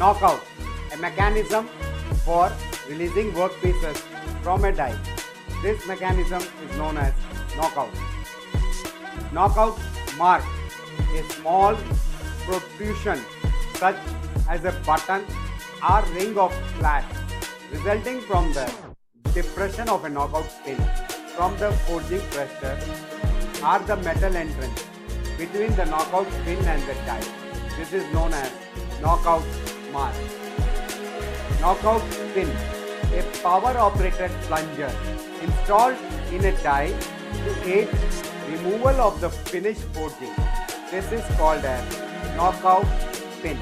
Knockout, a mechanism for releasing workpieces from a die. This mechanism is known as knockout. Knockout mark a small protrusion such as a button or ring of flash resulting from the depression of a knockout pin from the forging pressure or the metal entrance between the knockout pin and the die. This is known as knockout mark. Knockout pin, a power operated plunger installed in a die to aid removal of the finished forging. This is called as knockout pin.